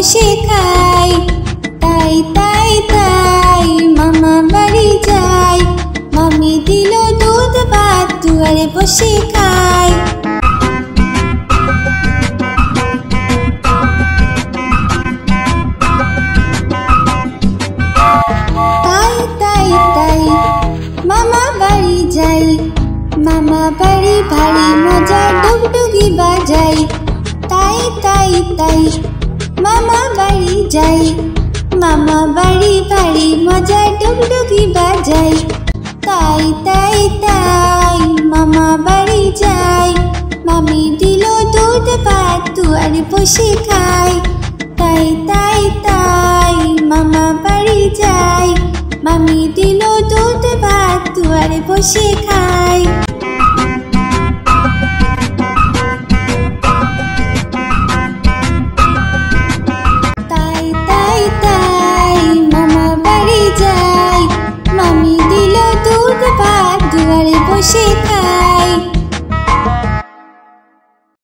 বসে খাই। তাই তাই তাই মামা বাড়ি যাই, মামি দিল দুধ ভাত দুয়ারে বসে খাই। তাই তাই তাই মামা বাড়ি যাই, মামা বাড়ি ভারী মজা ডুগডুগি বাজাই। তাই তাই তাই মামা বাড়ি যাই, মামা বাড়ি ভারী মজা ডুগডুগি বাজাই। তাই তাই তাই মামা বাড়ি যাই, মামি দিল দুধ ভাত দুয়ারে বসে খাই। তাই তাই তাই মামা বাড়ি যাই, মামি দিল দুধ ভাত দুয়ারে বসে খাই।